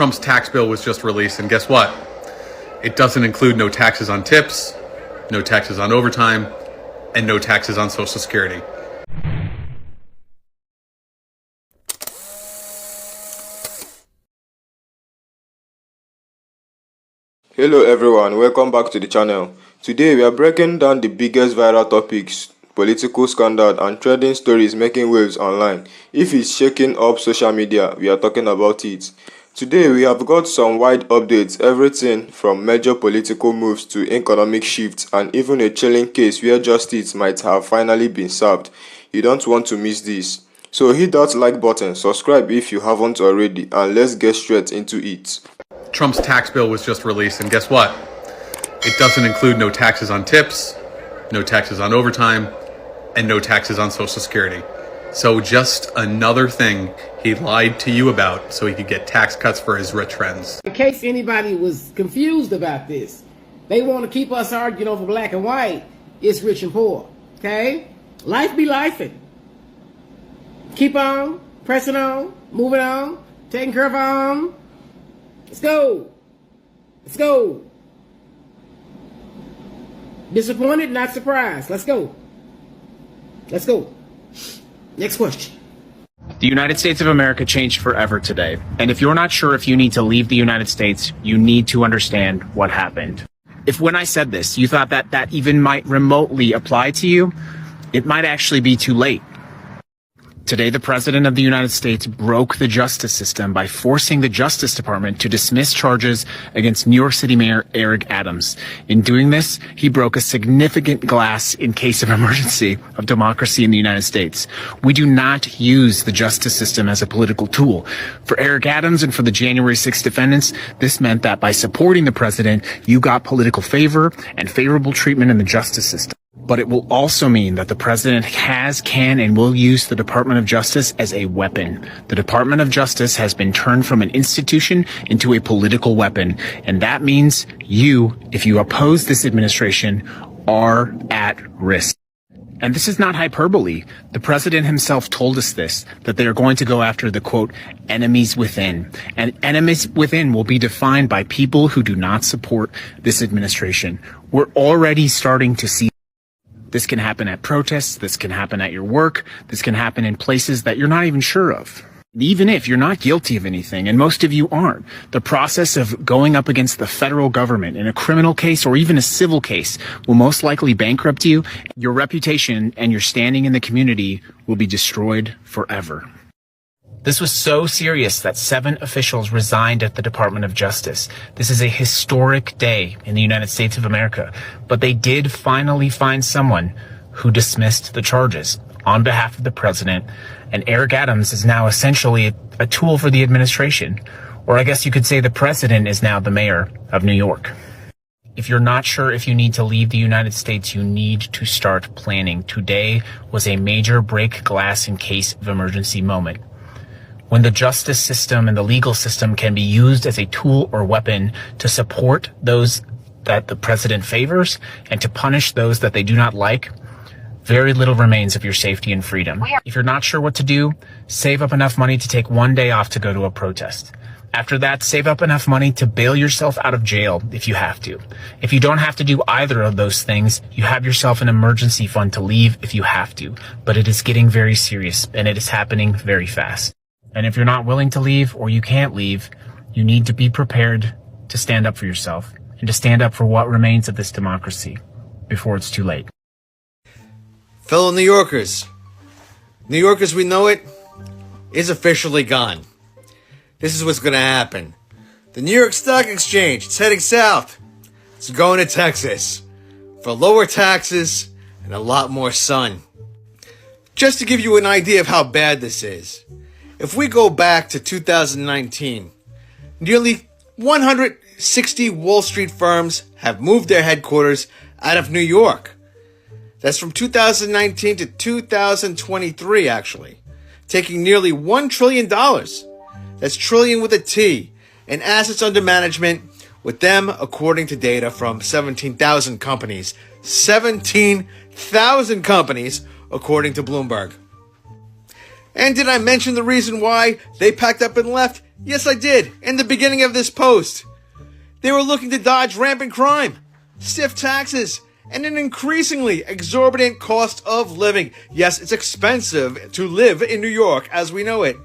Trump's tax bill was just released, and guess what? It doesn't include no taxes on tips, no taxes on overtime, and no taxes on Social Security. Hello everyone, welcome back to the channel. Today we are breaking down the biggest viral topics, political scandal and trending stories making waves online. If it's shaking up social media, we are talking about it. Today we have got some wide updates, everything from major political moves to economic shifts and even a chilling case where justice might have finally been served. You don't want to miss this. So hit that like button, subscribe if you haven't already, and let's get straight into it. Trump's tax bill was just released, and guess what? It doesn't include no taxes on tips, no taxes on overtime, and no taxes on Social Security. So just another thing he lied to you about so he could get tax cuts for his rich friends. In case anybody was confused about this, they want to keep us arguing over black and white. It's rich and poor, okay? Life be lifing. Keep on, pressing on, moving on, taking care of our own. Let's go. Let's go. Disappointed, not surprised. Let's go. Let's go. Next question. The United States of America changed forever today. And if you're not sure if you need to leave the United States, you need to understand what happened. If when I said this, you thought that that even might remotely apply to you, it might actually be too late. Today, the President of the United States broke the justice system by forcing the Justice Department to dismiss charges against New York City Mayor Eric Adams. In doing this, he broke a significant glass in case of emergency of democracy in the United States. We do not use the justice system as a political tool. For Eric Adams and for the January 6th defendants, this meant that by supporting the president, you got political favor and favorable treatment in the justice system. But it will also mean that the president can, and will use the Department of Justice as a weapon. The Department of Justice has been turned from an institution into a political weapon. And that means you, if you oppose this administration, are at risk. And this is not hyperbole. The president himself told us this, that they are going to go after the, quote, enemies within. And enemies within will be defined by people who do not support this administration. We're already starting to see this can happen at protests, this can happen at your work, this can happen in places that you're not even sure of. Even if you're not guilty of anything, and most of you aren't, the process of going up against the federal government in a criminal case or even a civil case will most likely bankrupt you. Your reputation and your standing in the community will be destroyed forever. This was so serious that 7 officials resigned at the Department of Justice. This is a historic day in the United States of America, but they did finally find someone who dismissed the charges on behalf of the president, and Eric Adams is now essentially a tool for the administration. Or I guess you could say the president is now the mayor of New York. If you're not sure if you need to leave the United States, you need to start planning. Today was a major break glass in case of emergency moment. When the justice system and the legal system can be used as a tool or weapon to support those that the president favors and to punish those that they do not like, very little remains of your safety and freedom. If you're not sure what to do, save up enough money to take one day off to go to a protest. After that, save up enough money to bail yourself out of jail if you have to. If you don't have to do either of those things, you have yourself an emergency fund to leave if you have to. But it is getting very serious, and it is happening very fast. And if you're not willing to leave or you can't leave, you need to be prepared to stand up for yourself and to stand up for what remains of this democracy before it's too late. Fellow New Yorkers we know it is officially gone. This is what's going to happen. The New York Stock Exchange, it's heading south. It's going to Texas for lower taxes and a lot more sun. Just to give you an idea of how bad this is, if we go back to 2019, nearly 160 Wall Street firms have moved their headquarters out of New York. That's from 2019 to 2023, actually, taking nearly $1 trillion. That's trillion with a T in assets under management, with them according to data from 17,000 companies. 17,000 companies, according to Bloomberg. And did I mention the reason why they packed up and left? Yes, I did, in the beginning of this post. They were looking to dodge rampant crime, stiff taxes, and an increasingly exorbitant cost of living. Yes, it's expensive to live in New York as we know it.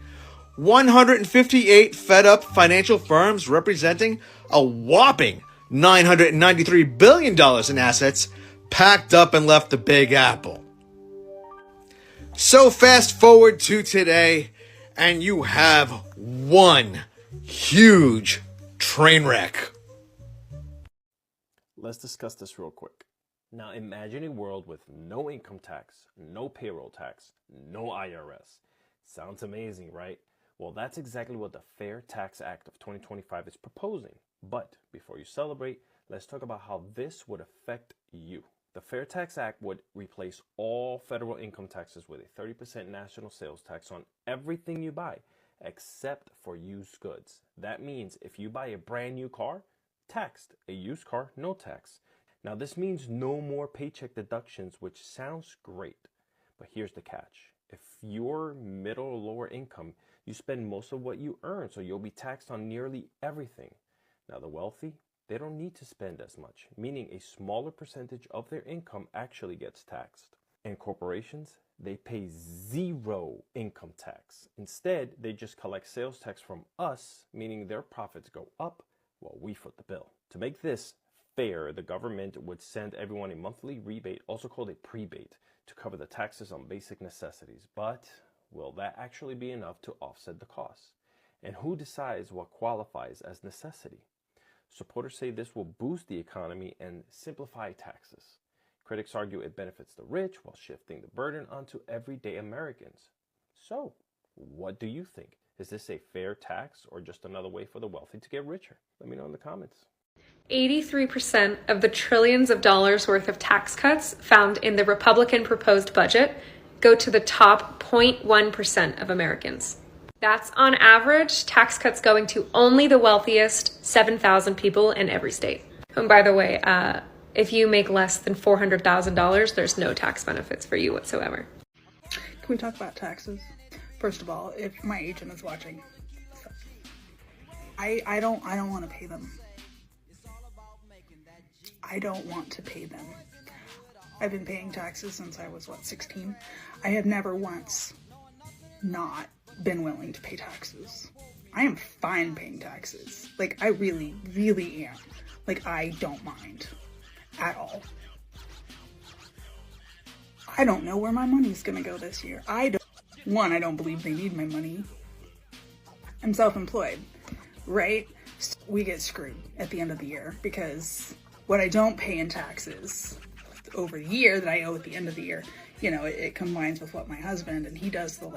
158 fed-up financial firms representing a whopping $993 billion in assets packed up and left the Big Apple. So fast forward to today, and you have one huge train wreck. Let's discuss this real quick. Now imagine a world with no income tax, no payroll tax, no IRS. Sounds amazing, right? Well, that's exactly what the Fair Tax Act of 2025 is proposing. But before you celebrate, let's talk about how this would affect you. The Fair Tax Act would replace all federal income taxes with a 30% national sales tax on everything you buy, except for used goods. That means if you buy a brand new car, taxed. A used car, no tax. Now this means no more paycheck deductions, which sounds great. But here's the catch. If you're middle or lower income, you spend most of what you earn, so you'll be taxed on nearly everything. Now the wealthy, they don't need to spend as much, meaning a smaller percentage of their income actually gets taxed. And corporations, they pay zero income tax. Instead, they just collect sales tax from us, meaning their profits go up while we foot the bill. To make this fair, the government would send everyone a monthly rebate, also called a prebate, to cover the taxes on basic necessities. But will that actually be enough to offset the costs? And who decides what qualifies as necessity? Supporters say this will boost the economy and simplify taxes. Critics argue it benefits the rich while shifting the burden onto everyday Americans. So, what do you think? Is this a fair tax or just another way for the wealthy to get richer? Let me know in the comments. 83% of the trillions of dollars worth of tax cuts found in the Republican proposed budget go to the top 0.1% of Americans. That's on average tax cuts going to only the wealthiest 7,000 people in every state. And by the way, if you make less than $400,000, there's no tax benefits for you whatsoever. Can we talk about taxes? First of all, if my agent is watching, I don't want to pay them. I don't want to pay them. I've been paying taxes since I was, 16? I have never once not been willing to pay taxes. I am fine paying taxes. Like, I really, really am. Like, I don't mind at all. I don't know where my money's gonna go this year. I don't believe they need my money. I'm self-employed, right? So we get screwed at the end of the year because what I don't pay in taxes over the year that I owe at the end of the year, it combines with what my husband, and he does the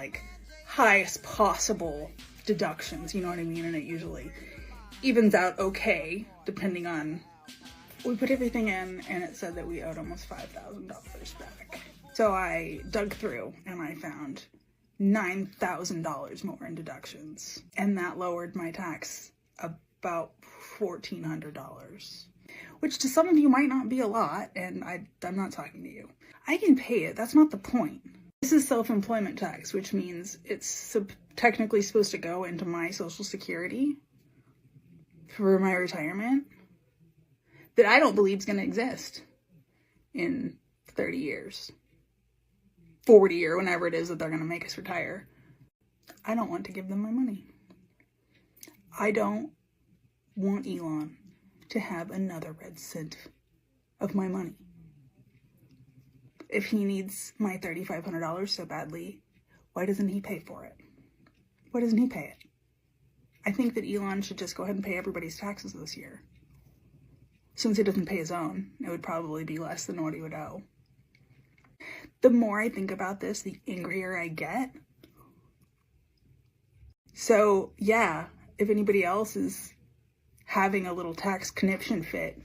highest possible deductions, you know what I mean? And it usually evens out okay, depending on, we put everything in and it said that we owed almost $5,000 back. So I dug through and I found $9,000 more in deductions, and that lowered my tax about $1,400, which to some of you might not be a lot, and I'm not talking to you. I can pay it, that's not the point. This is self-employment tax, which means it's technically supposed to go into my Social Security for my retirement that I don't believe is going to exist in 30 years. 40 or whenever it is that they're going to make us retire. I don't want to give them my money. I don't want Elon to have another red cent of my money. If he needs my $3,500 so badly, why doesn't he pay for it? Why doesn't he pay it? I think that Elon should just go ahead and pay everybody's taxes this year. Since he doesn't pay his own, it would probably be less than what he would owe. The more I think about this, the angrier I get. So, yeah, if anybody else is having a little tax conniption fit,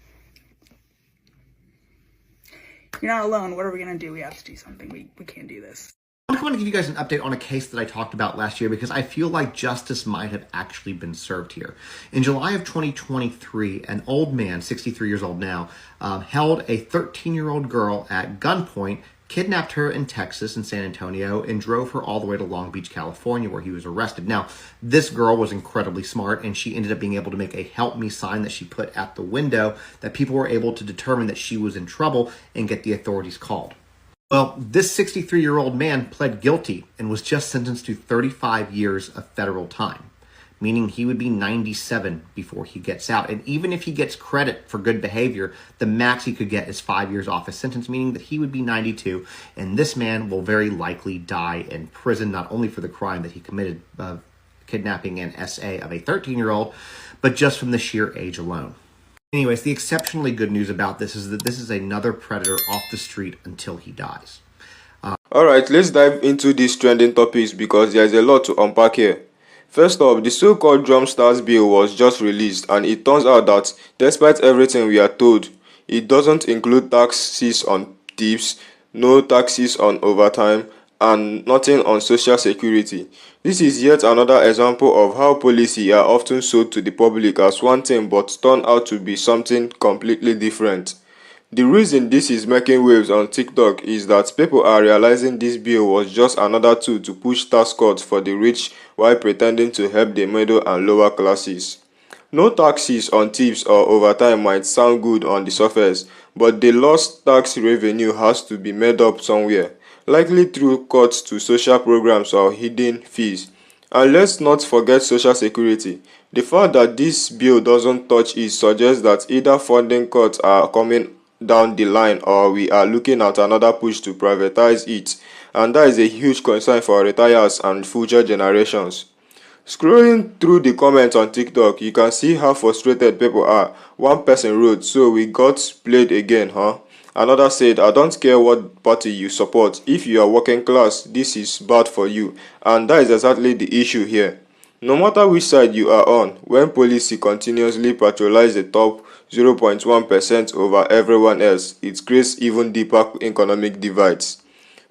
you're not alone. What are we going to do? We have to do something. We can't do this. I want to give you guys an update on a case that I talked about last year because I feel like justice might have actually been served here. In July of 2023, an old man, 63 years old now, held a 13-year-old girl at gunpoint, kidnapped her in Texas and San Antonio and drove her all the way to Long Beach, California, where he was arrested. Now, this girl was incredibly smart, and she ended up being able to make a help me sign that she put at the window that people were able to determine that she was in trouble and get the authorities called. Well, this 63-year-old man pled guilty and was just sentenced to 35 years of federal time, meaning he would be 97 before he gets out. And even if he gets credit for good behavior, the max he could get is 5 years off his sentence, meaning that he would be 92, and this man will very likely die in prison, not only for the crime that he committed of kidnapping an SA of a 13-year-old, but just from the sheer age alone. Anyways, the exceptionally good news about this is that this is another predator off the street until he dies. Alright, let's dive into these trending topics because there's a lot to unpack here. First up, the so-called Drum Stars bill was just released, and it turns out that despite everything we are told, it doesn't include taxes on tips, no taxes on overtime, and nothing on social security. This is yet another example of how policy are often sold to the public as one thing but turn out to be something completely different. The reason this is making waves on TikTok is that people are realizing this bill was just another tool to push tax cuts for the rich while pretending to help the middle and lower classes. No taxes on tips or overtime might sound good on the surface, but the lost tax revenue has to be made up somewhere, likely through cuts to social programs or hidden fees. And let's not forget social security. The fact that this bill doesn't touch it suggests that either funding cuts are coming down the line or we are looking at another push to privatize it, and that is a huge concern for retirees and future generations. Scrolling through the comments on TikTok, you can see how frustrated people are. One person wrote, "So we got played again, huh?" Another said, "I don't care what party you support. If you are working class, this is bad for you." And that is exactly the issue here. No matter which side you are on, when policy continuously patrolize the top 0.1% over everyone else, it creates even deeper economic divides.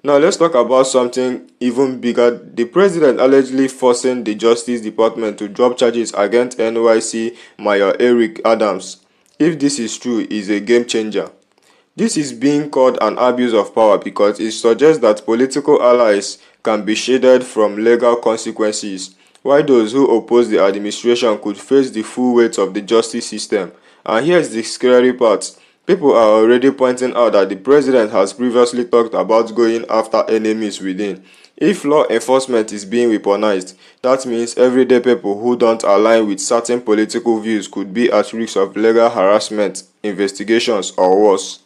Now let's talk about something even bigger. The president allegedly forcing the Justice Department to drop charges against NYC Mayor Eric Adams. If this is true, is a game changer. This is being called an abuse of power because it suggests that political allies can be shaded from legal consequences, while those who oppose the administration could face the full weight of the justice system. And here's the scary part. People are already pointing out that the president has previously talked about going after enemies within. If law enforcement is being weaponized, that means everyday people who don't align with certain political views could be at risk of legal harassment, investigations, or worse.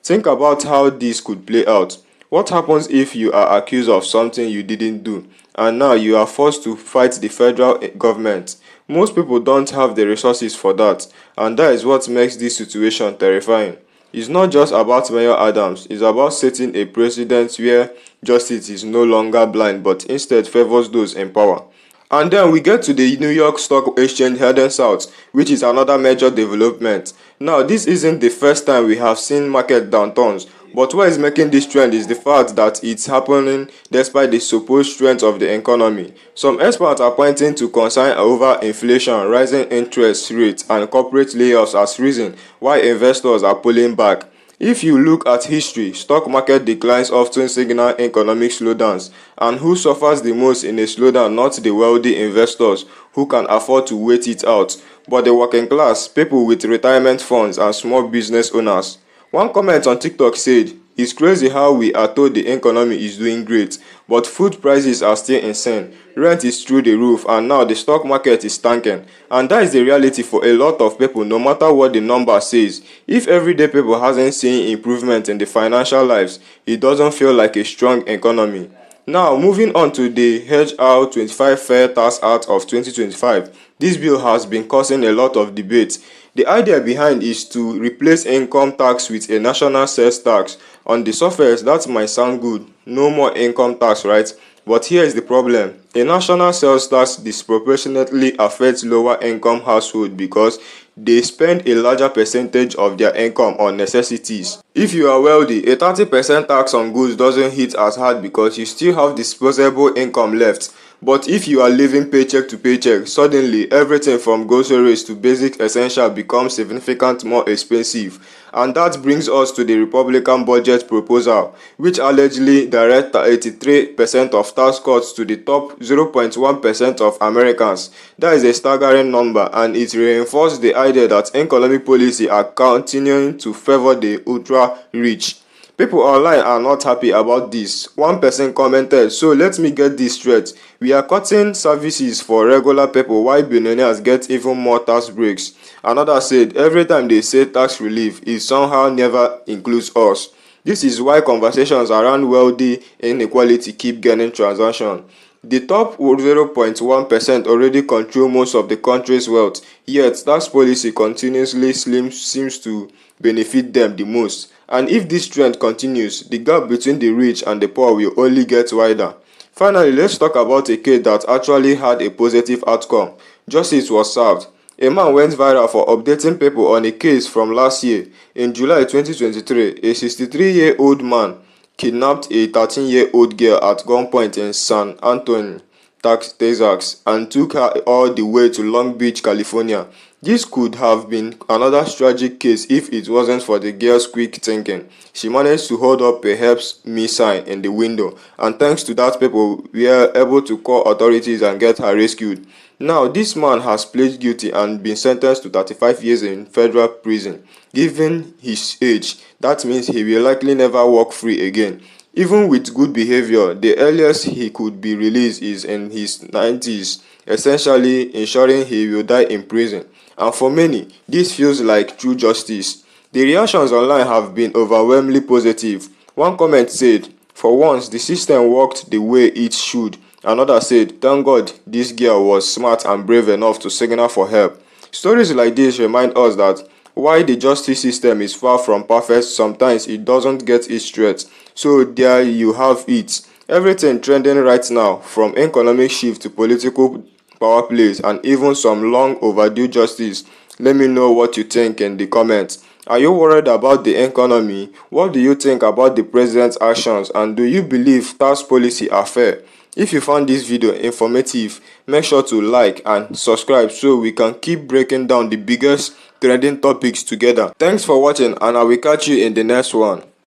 Think about how this could play out. What happens if you are accused of something you didn't do, and now you are forced to fight the federal government? Most people don't have the resources for that, and that is what makes this situation terrifying. It's not just about Mayor Adams, it's about setting a precedent where justice is no longer blind but instead favors those in power. And then we get to the New York Stock Exchange heading south, which is another major development. Now, this isn't the first time we have seen market downturns, but what is making this trend is the fact that it's happening despite the supposed strength of the economy. Some experts are pointing to concern over inflation, rising interest rates, and corporate layoffs as reason why investors are pulling back. If you look at history, stock market declines often signal economic slowdowns, and who suffers the most in a slowdown? Not the wealthy investors who can afford to wait it out, but the working class, people with retirement funds, and small business owners. One comment on TikTok said, "It's crazy how we are told the economy is doing great, but food prices are still insane. Rent is through the roof, and now the stock market is tanking." And that is the reality for a lot of people, no matter what the number says. If everyday people hasn't seen improvement in the financial lives, it doesn't feel like a strong economy. Now, moving on to the HR 25 Fair Tax Act of 2025. This bill has been causing a lot of debate. The idea behind is to replace income tax with a national sales tax. On the surface, that might sound good. No more income tax, right? But here is the problem. A national sales tax disproportionately affects lower income households because they spend a larger percentage of their income on necessities. If you are wealthy, a 30% tax on goods doesn't hit as hard because you still have disposable income left. But if you are living paycheck to paycheck, suddenly everything from groceries to basic essentials becomes significantly more expensive. And that brings us to the Republican budget proposal, which allegedly directs 83% of tax cuts to the top 0.1% of Americans. That is a staggering number, and it reinforces the idea that economic policy are continuing to favor the ultra-rich. People online are not happy about this. One person commented, "So let me get this straight. We are cutting services for regular people while billionaires get even more tax breaks." Another said, "Every time they say tax relief, it somehow never includes us." This is why conversations around wealthy inequality keep gaining traction. The top 0.1% already control most of the country's wealth, yet tax policy continuously seems to benefit them the most. And if this trend continues, the gap between the rich and the poor will only get wider. Finally, let's talk about a case that actually had a positive outcome. Justice was served. A man went viral for updating people on a case from last year. In July 2023, a 63-year-old man kidnapped a 13-year-old girl at gunpoint in San Antonio, Texas, and took her all the way to Long Beach, California. This could have been another tragic case if it wasn't for the girl's quick thinking. She managed to hold up a "help me" sign in the window, and thanks to that, people were able to call authorities and get her rescued. Now, this man has pleaded guilty and been sentenced to 35 years in federal prison. Given his age, that means he will likely never walk free again. Even with good behavior, the earliest he could be released is in his 90s, essentially ensuring he will die in prison. And for many, this feels like true justice. The reactions online have been overwhelmingly positive. One comment said, "For once, the system worked the way it should." Another said, "Thank God this girl was smart and brave enough to signal for help." Stories like this remind us that while the justice system is far from perfect, sometimes it doesn't get it straight. So there you have it. Everything trending right now, from economic shift to political power plays and even some long overdue justice. Let me know what you think in the comments. Are you worried about the economy? What do you think about the president's actions, and do you believe tax policy are fair? If you found this video informative, make sure to like and subscribe so we can keep breaking down the biggest trending topics together. Thanks for watching, and I will catch you in the next one.